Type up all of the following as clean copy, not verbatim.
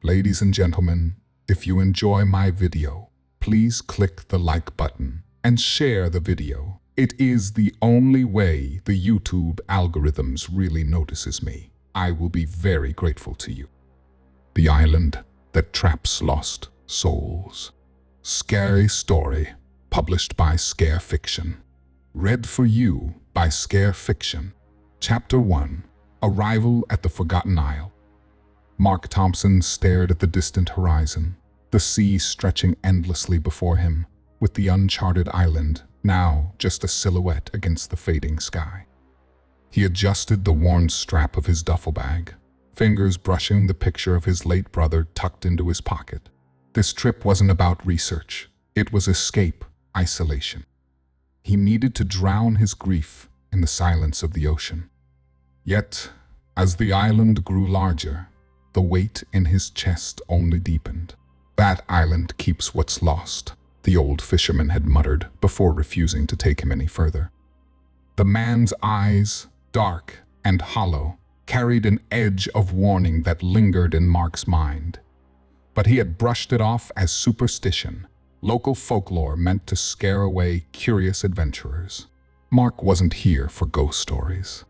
Ladies and gentlemen, if you enjoy my video, please click the like button and share the video. It is the only way the YouTube algorithms really notices me. I will be very grateful to you. The Island That Traps Lost Souls. Scary story, published by Scare Fiction. Read for you by Scare Fiction. Chapter 1. Arrival at the Forgotten Isle. Mark Thompson stared at the distant horizon, the sea stretching endlessly before him, with the uncharted island now just a silhouette against the fading sky. He adjusted the worn strap of his duffel bag, fingers brushing the picture of his late brother tucked into his pocket. This trip wasn't about research. It was escape, isolation. He needed to drown his grief in the silence of the ocean. Yet, as the island grew larger, the weight in his chest only deepened. "That island keeps what's lost," the old fisherman had muttered before refusing to take him any further. The man's eyes, dark and hollow, carried an edge of warning that lingered in Mark's mind. But he had brushed it off as superstition, local folklore meant to scare away curious adventurers. Mark wasn't here for ghost stories.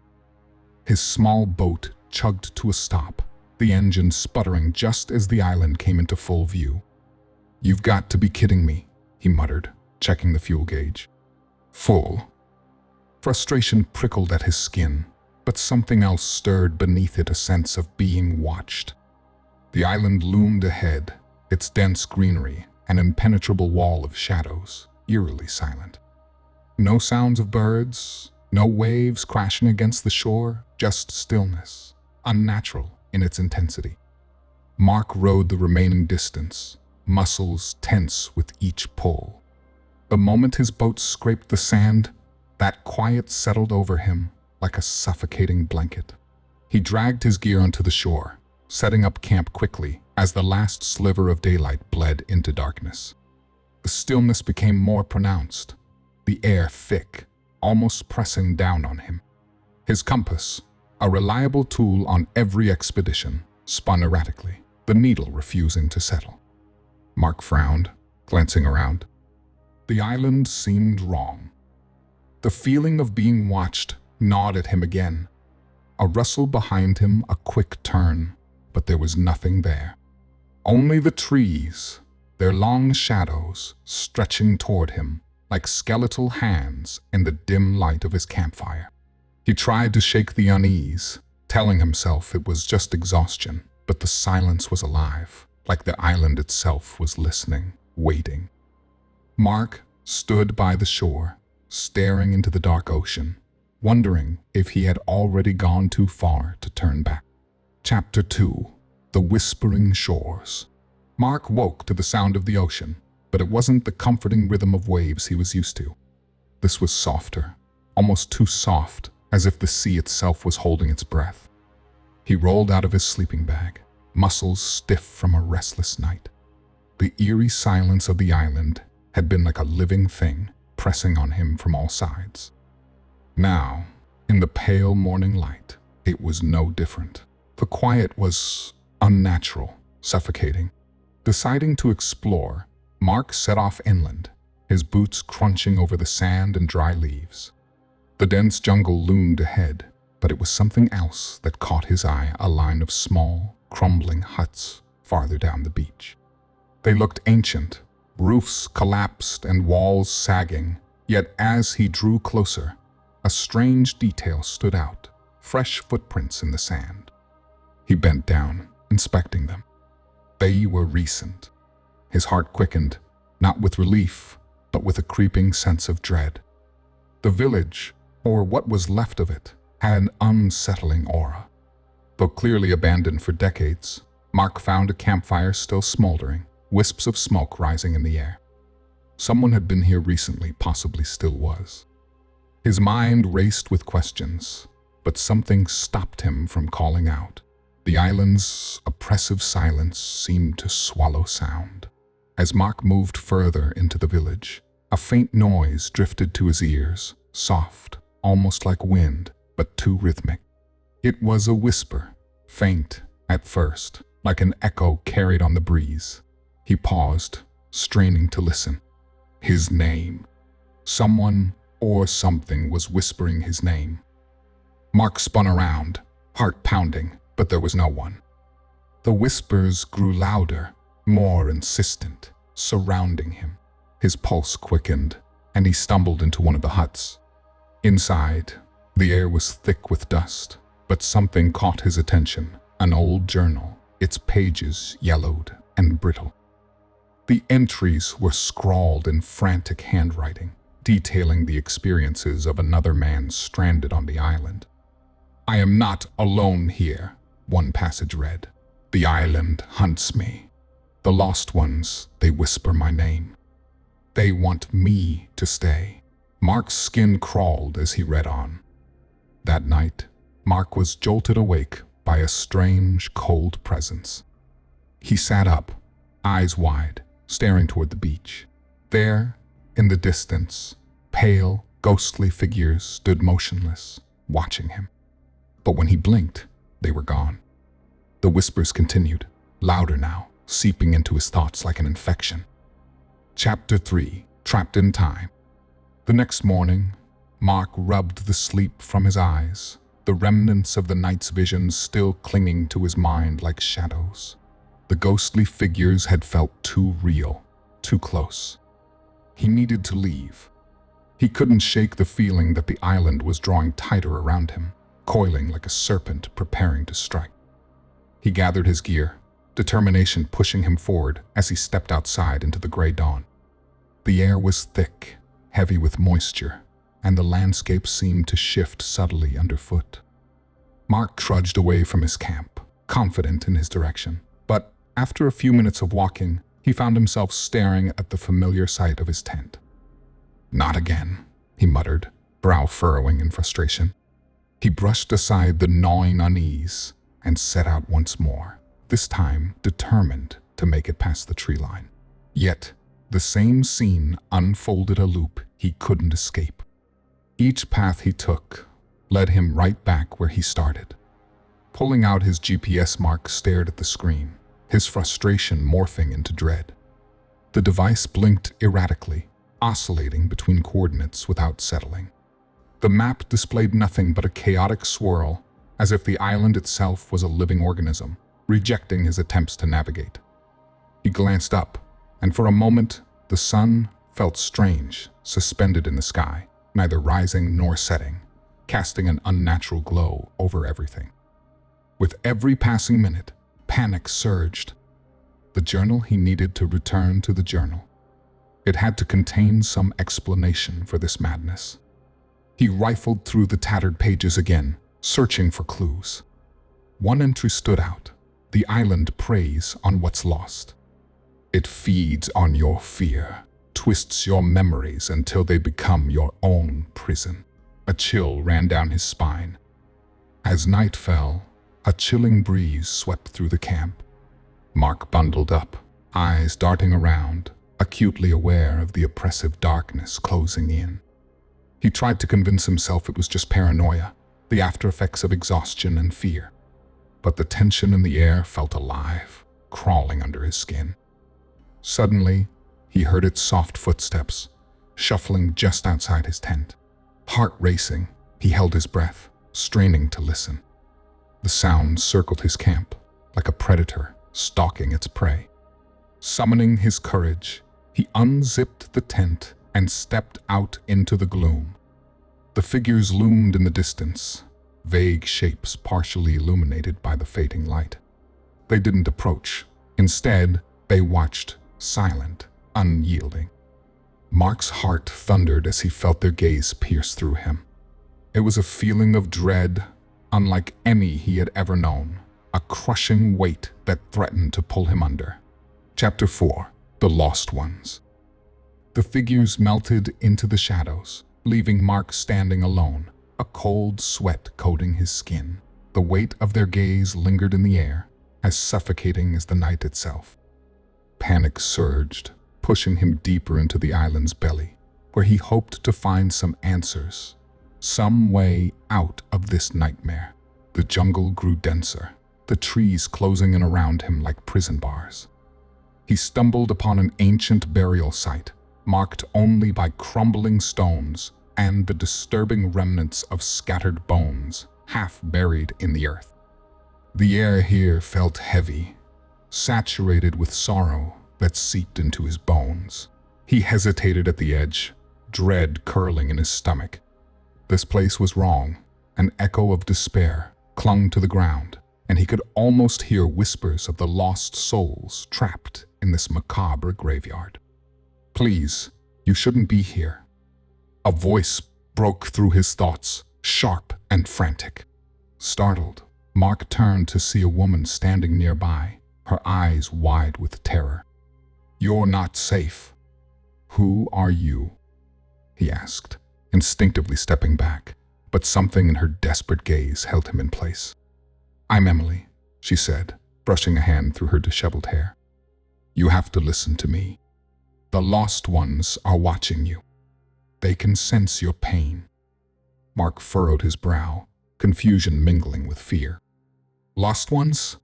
His small boat chugged to a stop, the engine sputtering just as the island came into full view. "You've got to be kidding me," he muttered, checking the fuel gauge. Full. Frustration prickled at his skin, but something else stirred beneath it, a sense of being watched. The island loomed ahead, its dense greenery an impenetrable wall of shadows, eerily silent. No sounds of birds, no waves crashing against the shore, just stillness, unnatural in its intensity. Mark rode the remaining distance, muscles tense with each pull. The moment his boat scraped the sand, that quiet settled over him like a suffocating blanket. He dragged his gear onto the shore, setting up camp quickly as the last sliver of daylight bled into darkness. The stillness became more pronounced, the air thick, almost pressing down on him. His compass, a reliable tool on every expedition, spun erratically, the needle refusing to settle. Mark frowned, glancing around. The island seemed wrong. The feeling of being watched gnawed at him again. A rustle behind him, a quick turn, but there was nothing there. Only the trees, their long shadows stretching toward him like skeletal hands in the dim light of his campfire. He tried to shake the unease, telling himself it was just exhaustion, but the silence was alive, like the island itself was listening, waiting. Mark stood by the shore, staring into the dark ocean, wondering if he had already gone too far to turn back. Chapter 2. The Whispering Shores. Mark woke to the sound of the ocean, but it wasn't the comforting rhythm of waves he was used to. This was softer, almost too soft, as if the sea itself was holding its breath. He rolled out of his sleeping bag, muscles stiff from a restless night. The eerie silence of the island had been like a living thing, pressing on him from all sides. Now, in the pale morning light, it was no different. The quiet was unnatural, suffocating. Deciding to explore, Mark set off inland, his boots crunching over the sand and dry leaves. The dense jungle loomed ahead, but it was something else that caught his eye, a line of small, crumbling huts farther down the beach. They looked ancient, roofs collapsed and walls sagging, yet as he drew closer, a strange detail stood out, fresh footprints in the sand. He bent down, inspecting them. They were recent. His heart quickened, not with relief, but with a creeping sense of dread. The village, or what was left of it, had an unsettling aura. Though clearly abandoned for decades, Mark found a campfire still smoldering, wisps of smoke rising in the air. Someone had been here recently, possibly still was. His mind raced with questions, but something stopped him from calling out. The island's oppressive silence seemed to swallow sound. As Mark moved further into the village, a faint noise drifted to his ears, soft, almost like wind, but too rhythmic. It was a whisper, faint at first, like an echo carried on the breeze. He paused, straining to listen. His name. Someone or something was whispering his name. Mark spun around, heart pounding, but there was no one. The whispers grew louder, more insistent, surrounding him. His pulse quickened, and he stumbled into one of the huts. Inside, the air was thick with dust, but something caught his attention, an old journal, its pages yellowed and brittle. The entries were scrawled in frantic handwriting, detailing the experiences of another man stranded on the island. "I am not alone here," one passage read. "The island hunts me. The lost ones, they whisper my name. They want me to stay." Mark's skin crawled as he read on. That night, Mark was jolted awake by a strange, cold presence. He sat up, eyes wide, staring toward the beach. There, in the distance, pale, ghostly figures stood motionless, watching him. But when he blinked, they were gone. The whispers continued, louder now, seeping into his thoughts like an infection. Chapter 3. Trapped in Time. The next morning, Mark rubbed the sleep from his eyes, the remnants of the night's visions still clinging to his mind like shadows. The ghostly figures had felt too real, too close. He needed to leave. He couldn't shake the feeling that the island was drawing tighter around him, coiling like a serpent preparing to strike. He gathered his gear, determination pushing him forward as he stepped outside into the gray dawn. The air was thick, heavy with moisture, and the landscape seemed to shift subtly underfoot. Mark trudged away from his camp, confident in his direction, but after a few minutes of walking, he found himself staring at the familiar sight of his tent. "Not again," he muttered, brow furrowing in frustration. He brushed aside the gnawing unease and set out once more, this time determined to make it past the tree line. Yet, the same scene unfolded a loop he couldn't escape. Each path he took led him right back where he started. Pulling out his GPS, Mark stared at the screen, his frustration morphing into dread. The device blinked erratically, oscillating between coordinates without settling. The map displayed nothing but a chaotic swirl, as if the island itself was a living organism, rejecting his attempts to navigate. He glanced up, and for a moment, the sun felt strange, suspended in the sky, neither rising nor setting, casting an unnatural glow over everything. With every passing minute, panic surged. The journal he needed to return to the journal. It had to contain some explanation for this madness. He rifled through the tattered pages again, searching for clues. One entry stood out. The island preys on what's lost. It feeds on your fear, twists your memories until they become your own prison. A chill ran down his spine. As night fell, a chilling breeze swept through the camp. Mark bundled up, eyes darting around, acutely aware of the oppressive darkness closing in. He tried to convince himself it was just paranoia, the after-effects of exhaustion and fear. But the tension in the air felt alive, crawling under his skin. Suddenly, he heard its soft footsteps, shuffling just outside his tent. Heart racing, he held his breath, straining to listen. The sound circled his camp, like a predator stalking its prey. Summoning his courage, he unzipped the tent and stepped out into the gloom. The figures loomed in the distance, vague shapes partially illuminated by the fading light. They didn't approach. Instead, they watched, silent, unyielding. Mark's heart thundered as he felt their gaze pierce through him. It was a feeling of dread, unlike any he had ever known, a crushing weight that threatened to pull him under. Chapter 4. The Lost Ones. The figures melted into the shadows, leaving Mark standing alone, a cold sweat coating his skin. The weight of their gaze lingered in the air, as suffocating as the night itself. Panic surged, pushing him deeper into the island's belly, where he hoped to find some answers, some way out of this nightmare. The jungle grew denser, the trees closing in around him like prison bars. He stumbled upon an ancient burial site, marked only by crumbling stones and the disturbing remnants of scattered bones, half buried in the earth. The air here felt heavy, saturated with sorrow that seeped into his bones. He hesitated at the edge, dread curling in his stomach. This place was wrong. An echo of despair clung to the ground, and he could almost hear whispers of the lost souls trapped in this macabre graveyard. "Please, you shouldn't be here." A voice broke through his thoughts, sharp and frantic. Startled, Mark turned to see a woman standing nearby, her eyes wide with terror. "You're not safe." "Who are you?" he asked, instinctively stepping back, but something in her desperate gaze held him in place. "I'm Emily," she said, brushing a hand through her disheveled hair. "You have to listen to me. The lost ones are watching you. They can sense your pain." Mark furrowed his brow, confusion mingling with fear. "Lost ones?"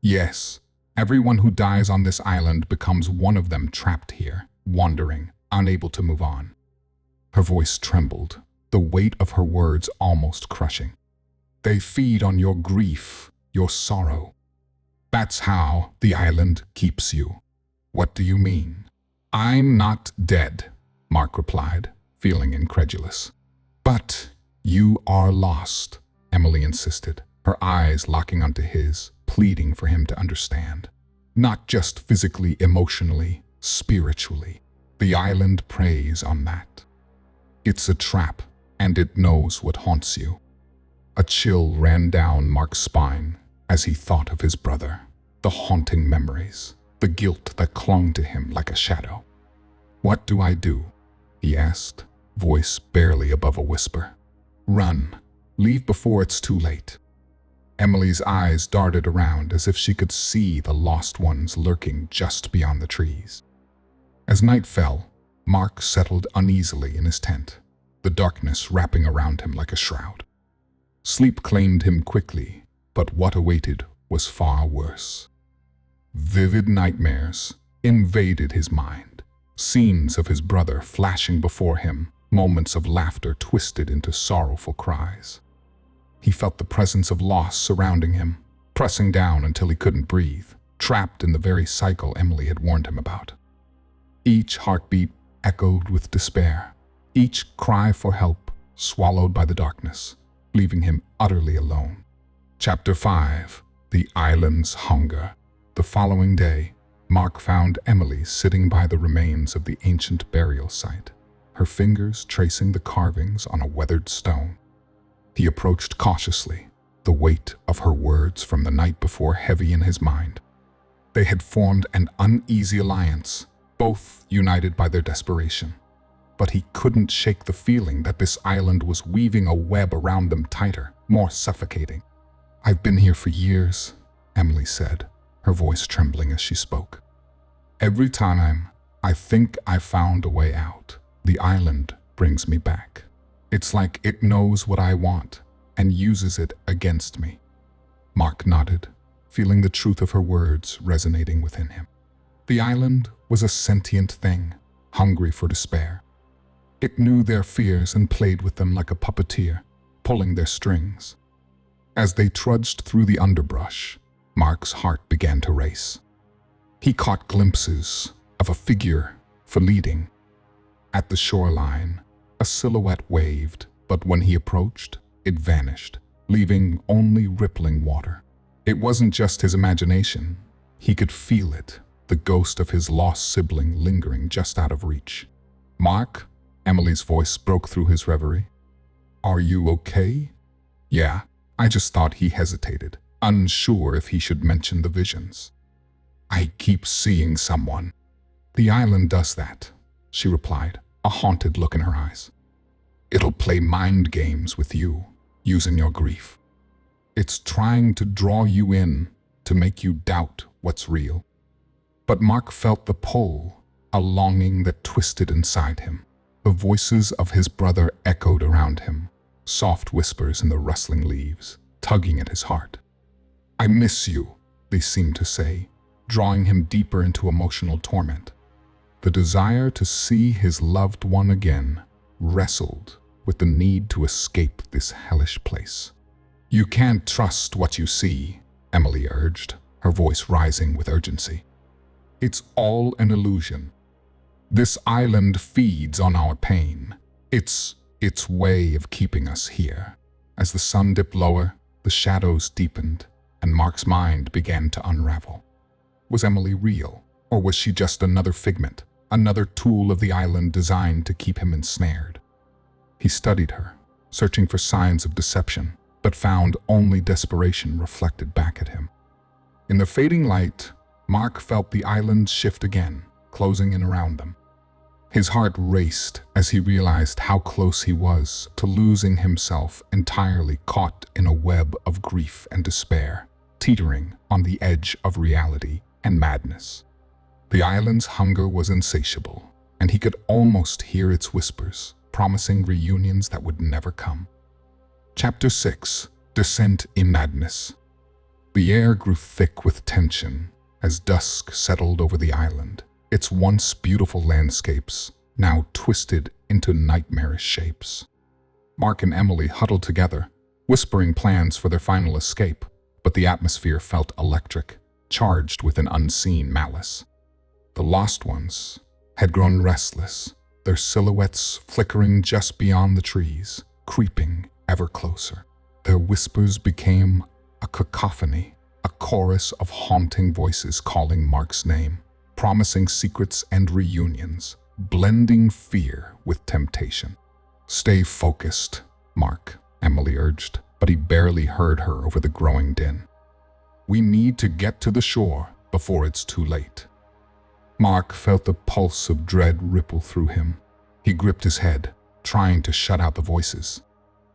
"Yes. Everyone who dies on this island becomes one of them, trapped here, wandering, unable to move on." Her voice trembled, the weight of her words almost crushing. "They feed on your grief, your sorrow. That's how the island keeps you." "What do you mean?" "I'm not dead," Mark replied, feeling incredulous. "But you are lost," Emily insisted, her eyes locking onto his, pleading for him to understand. "Not just physically, emotionally, spiritually. The island preys on that. It's a trap, and it knows what haunts you." A chill ran down Mark's spine as he thought of his brother, the haunting memories, the guilt that clung to him like a shadow. "What do I do?" he asked, voice barely above a whisper. "Run. Leave before it's too late." Emily's eyes darted around as if she could see the lost ones lurking just beyond the trees. As night fell, Mark settled uneasily in his tent, the darkness wrapping around him like a shroud. Sleep claimed him quickly, but what awaited was far worse. Vivid nightmares invaded his mind, scenes of his brother flashing before him, moments of laughter twisted into sorrowful cries. He felt the presence of loss surrounding him, pressing down until he couldn't breathe, trapped in the very cycle Emily had warned him about. Each heartbeat echoed with despair, each cry for help swallowed by the darkness, leaving him utterly alone. Chapter 5. The Island's Hunger. The following day, Mark found Emily sitting by the remains of the ancient burial site, her fingers tracing the carvings on a weathered stone. He approached cautiously, the weight of her words from the night before heavy in his mind. They had formed an uneasy alliance, both united by their desperation. But he couldn't shake the feeling that this island was weaving a web around them tighter, more suffocating. "I've been here for years," Emily said, her voice trembling as she spoke. "Every time I think I've found a way out, the island brings me back. It's like it knows what I want and uses it against me." Mark nodded, feeling the truth of her words resonating within him. The island was a sentient thing, hungry for despair. It knew their fears and played with them like a puppeteer, pulling their strings. As they trudged through the underbrush, Mark's heart began to race. He caught glimpses of a figure fleeting. At the shoreline, a silhouette waved, but when he approached, it vanished, leaving only rippling water. It wasn't just his imagination. He could feel it, the ghost of his lost sibling lingering just out of reach. "Mark?" Emily's voice broke through his reverie. "Are you okay?" "Yeah." I just thought he hesitated, unsure if he should mention the visions. "I keep seeing someone." "The island does that," she replied, a haunted look in her eyes. "It'll play mind games with you, using your grief. It's trying to draw you in, to make you doubt what's real." But Mark felt the pull, a longing that twisted inside him. The voices of his brother echoed around him, soft whispers in the rustling leaves, tugging at his heart. I miss you, they seemed to say, drawing him deeper into emotional torment. The desire to see his loved one again wrestled with the need to escape this hellish place. You can't trust what you see, Emily urged, her voice rising with urgency. It's all an illusion. This island feeds on our pain. It's its way of keeping us here. As the sun dipped lower, the shadows deepened, and Mark's mind began to unravel. Was Emily real, or was she just another figment, another tool of the island designed to keep him ensnared? He studied her, searching for signs of deception, but found only desperation reflected back at him. In the fading light, Mark felt the island shift again, closing in around them. His heart raced as he realized how close he was to losing himself, entirely caught in a web of grief and despair, teetering on the edge of reality and madness. The island's hunger was insatiable, and he could almost hear its whispers, promising reunions that would never come. Chapter 6: Descent in Madness. The air grew thick with tension as dusk settled over the island, its once beautiful landscapes now twisted into nightmarish shapes. Mark and Emily huddled together, whispering plans for their final escape, but the atmosphere felt electric, charged with an unseen malice. The lost ones had grown restless, their silhouettes flickering just beyond the trees, creeping ever closer. Their whispers became a cacophony, a chorus of haunting voices calling Mark's name, promising secrets and reunions, blending fear with temptation. Stay focused, Mark, Emily urged, but he barely heard her over the growing din. We need to get to the shore before it's too late. Mark felt the pulse of dread ripple through him. He gripped his head, trying to shut out the voices.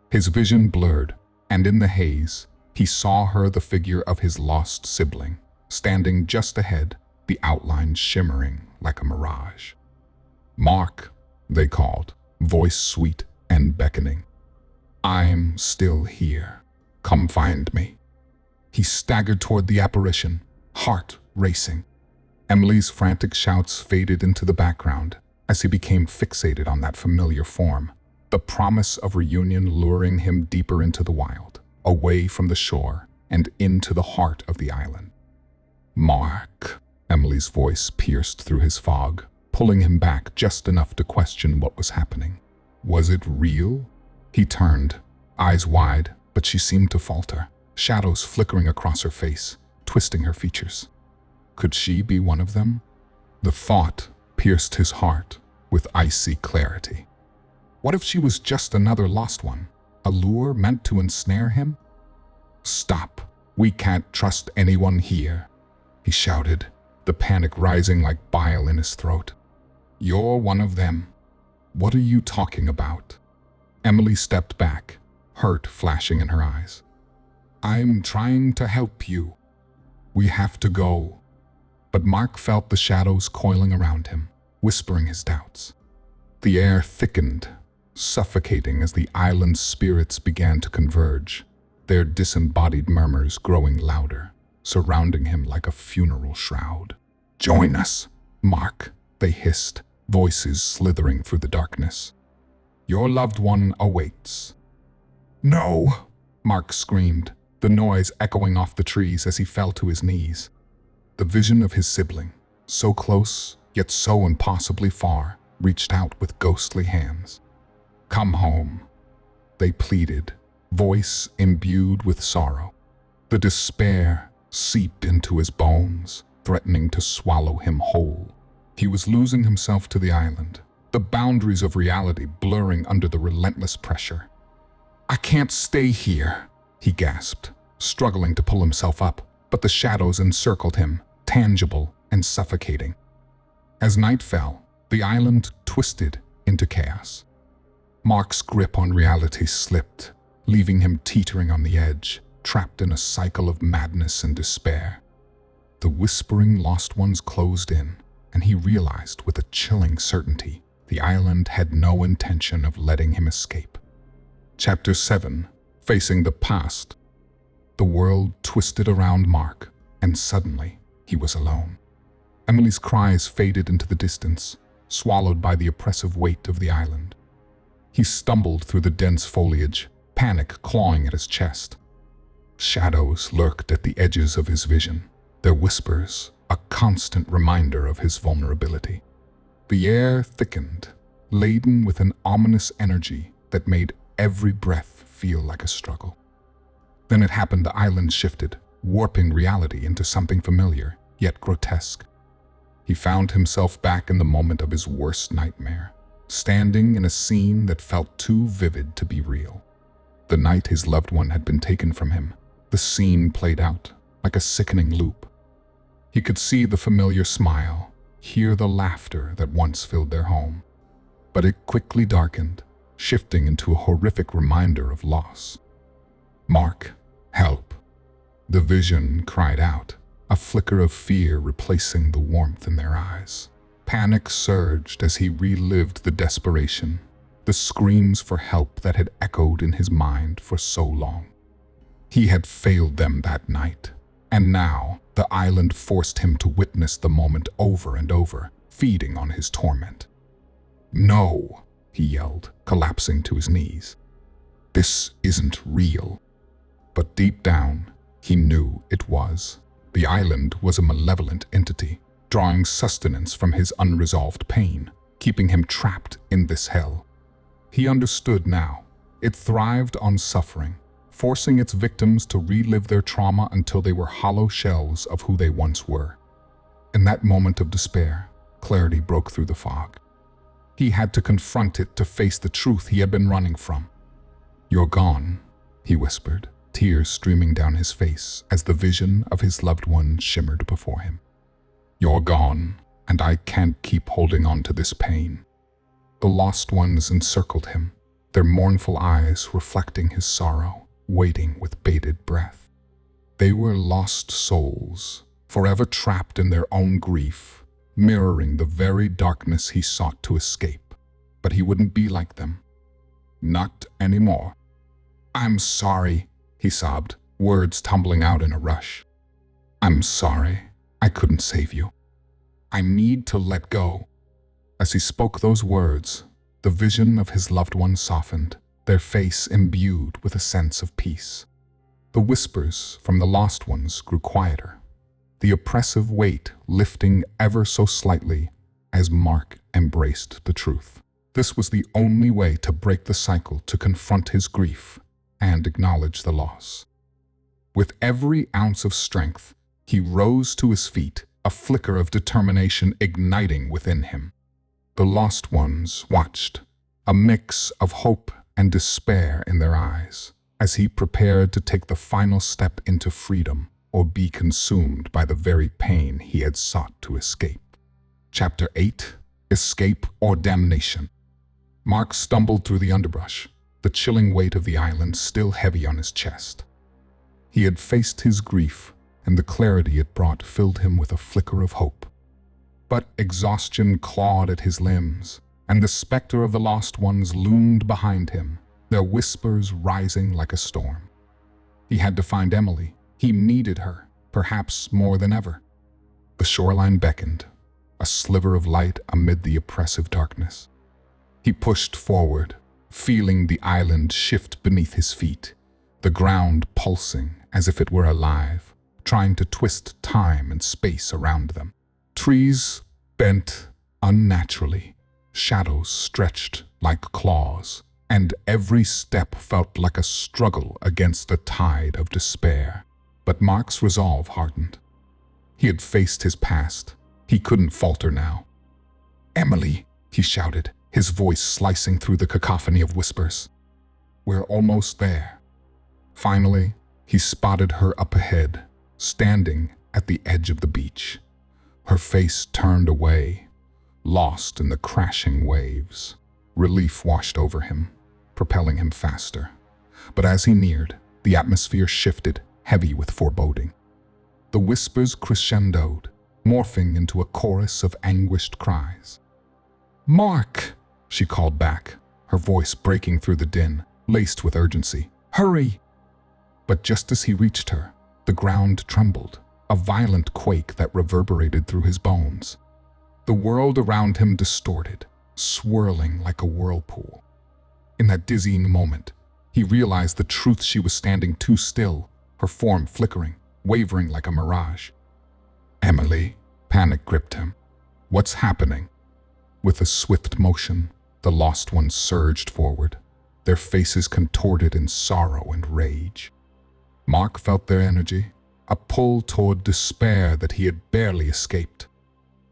His vision blurred, and in the haze, he saw her, the figure of his lost sibling, standing just ahead, the outline shimmering like a mirage. Mark, they called, voice sweet and beckoning. I'm still here. Come find me. He staggered toward the apparition, heart racing. Emily's frantic shouts faded into the background as he became fixated on that familiar form, the promise of reunion luring him deeper into the wild, away from the shore and into the heart of the island. Mark, Emily's voice pierced through his fog, pulling him back just enough to question what was happening. Was it real? He turned, eyes wide, but she seemed to falter, shadows flickering across her face, twisting her features. Could she be one of them? The thought pierced his heart with icy clarity. What if she was just another lost one, a lure meant to ensnare him? Stop. We can't trust anyone here, he shouted, the panic rising like bile in his throat. You're one of them. What are you talking about? Emily stepped back, hurt flashing in her eyes. I'm trying to help you. We have to go. But Mark felt the shadows coiling around him, whispering his doubts. The air thickened, suffocating as the island's spirits began to converge, their disembodied murmurs growing louder, surrounding him like a funeral shroud. Join us, Mark, they hissed, voices slithering through the darkness. Your loved one awaits. No, Mark screamed, the noise echoing off the trees as he fell to his knees. The vision of his sibling, so close yet so impossibly far, reached out with ghostly hands. Come home, they pleaded, voice imbued with sorrow. The despair seeped into his bones, threatening to swallow him whole. He was losing himself to the island, the boundaries of reality blurring under the relentless pressure. I can't stay here, he gasped, struggling to pull himself up, but the shadows encircled him, tangible and suffocating. As night fell, the island twisted into chaos. Mark's grip on reality slipped, leaving him teetering on the edge, trapped in a cycle of madness and despair. The whispering lost ones closed in, and he realized with a chilling certainty the island had no intention of letting him escape. Chapter 7: Facing the Past. The world twisted around Mark, and suddenly he was alone. Emily's cries faded into the distance, swallowed by the oppressive weight of the island. He stumbled through the dense foliage, panic clawing at his chest. Shadows lurked at the edges of his vision, their whispers a constant reminder of his vulnerability. The air thickened, laden with an ominous energy that made every breath feel like a struggle. Then it happened. The island shifted, warping reality into something familiar, yet grotesque. He found himself back in the moment of his worst nightmare, standing in a scene that felt too vivid to be real. The night his loved one had been taken from him, the scene played out like a sickening loop. He could see the familiar smile, hear the laughter that once filled their home. But it quickly darkened, shifting into a horrific reminder of loss. "Mark, help!" The vision cried out, a flicker of fear replacing the warmth in their eyes. Panic surged as he relived the desperation, the screams for help that had echoed in his mind for so long. He had failed them that night, and now the island forced him to witness the moment over and over, feeding on his torment. "No," he yelled, collapsing to his knees. "This isn't real." But deep down, he knew it was. The island was a malevolent entity, drawing sustenance from his unresolved pain, keeping him trapped in this hell. He understood now. It thrived on suffering, forcing its victims to relive their trauma until they were hollow shells of who they once were. In that moment of despair, clarity broke through the fog. He had to confront it, to face the truth he had been running from. "You're gone," he whispered, tears streaming down his face as the vision of his loved one shimmered before him. "You're gone, and I can't keep holding on to this pain." The lost ones encircled him, their mournful eyes reflecting his sorrow, waiting with bated breath. They were lost souls, forever trapped in their own grief, mirroring the very darkness he sought to escape. But he wouldn't be like them. Not anymore. "I'm sorry," he sobbed, words tumbling out in a rush. "I'm sorry. I couldn't save you. I need to let go." As he spoke those words, the vision of his loved one softened, their face imbued with a sense of peace. The whispers from the lost ones grew quieter, the oppressive weight lifting ever so slightly as Mark embraced the truth. This was the only way to break the cycle, to confront his grief and acknowledge the loss. With every ounce of strength, he rose to his feet, a flicker of determination igniting within him. The lost ones watched, a mix of hope and despair in their eyes, as he prepared to take the final step into freedom or be consumed by the very pain he had sought to escape. Chapter 8: Escape or Damnation. Mark stumbled through the underbrush, the chilling weight of the island still heavy on his chest. He had faced his grief, and the clarity it brought filled him with a flicker of hope. But exhaustion clawed at his limbs, and the specter of the lost ones loomed behind him, their whispers rising like a storm. He had to find Emily. He needed her, perhaps more than ever. The shoreline beckoned, a sliver of light amid the oppressive darkness. He pushed forward, feeling the island shift beneath his feet, the ground pulsing as if it were alive, trying to twist time and space around them. Trees bent unnaturally, shadows stretched like claws, and every step felt like a struggle against a tide of despair. But Mark's resolve hardened. He had faced his past. He couldn't falter now. "Emily," he shouted, his voice slicing through the cacophony of whispers. "We're almost there." Finally, he spotted her up ahead, standing at the edge of the beach. Her face turned away, lost in the crashing waves. Relief washed over him, propelling him faster. But as he neared, the atmosphere shifted, heavy with foreboding. The whispers crescendoed, morphing into a chorus of anguished cries. "Mark!" she called back, her voice breaking through the din, laced with urgency. "Hurry!" But just as he reached her, the ground trembled, a violent quake that reverberated through his bones. The world around him distorted, swirling like a whirlpool. In that dizzying moment, he realized the truth. She was standing too still, her form flickering, wavering like a mirage. "Emily," panic gripped him. "What's happening?" With a swift motion, the lost ones surged forward, their faces contorted in sorrow and rage. Mark felt their energy, a pull toward despair that he had barely escaped.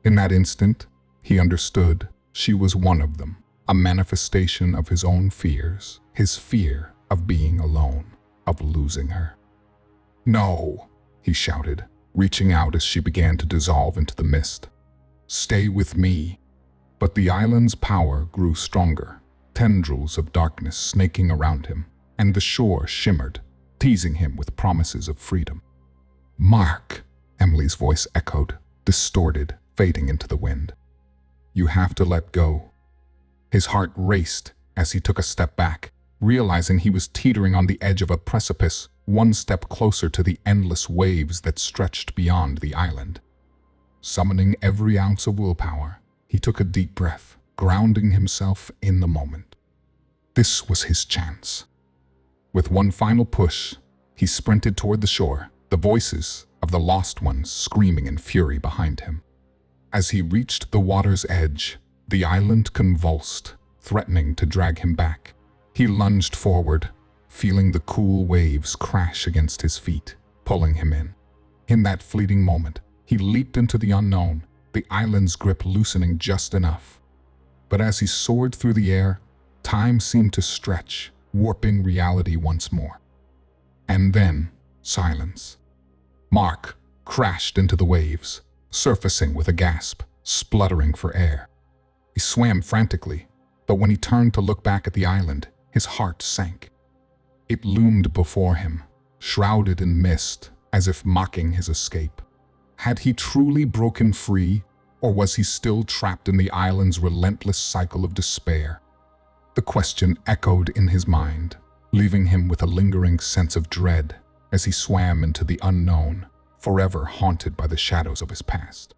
In that instant, he understood she was one of them, a manifestation of his own fears, his fear of being alone, of losing her. "No," he shouted, reaching out as she began to dissolve into the mist. "Stay with me." But the island's power grew stronger, tendrils of darkness snaking around him, and the shore shimmered, teasing him with promises of freedom. "Mark," Emily's voice echoed, distorted, fading into the wind. "You have to let go." His heart raced as he took a step back, realizing he was teetering on the edge of a precipice, one step closer to the endless waves that stretched beyond the island. Summoning every ounce of willpower, he took a deep breath, grounding himself in the moment. This was his chance. With one final push, he sprinted toward the shore, the voices of the lost ones screaming in fury behind him. As he reached the water's edge, the island convulsed, threatening to drag him back. He lunged forward, feeling the cool waves crash against his feet, pulling him in. In that fleeting moment, he leaped into the unknown, the island's grip loosening just enough. But as he soared through the air, time seemed to stretch, warping reality once more. And then, silence. Mark crashed into the waves, surfacing with a gasp, spluttering for air. He swam frantically, but when he turned to look back at the island, his heart sank. It loomed before him, shrouded in mist, as if mocking his escape. Had he truly broken free, or was he still trapped in the island's relentless cycle of despair? The question echoed in his mind, leaving him with a lingering sense of dread as he swam into the unknown, forever haunted by the shadows of his past.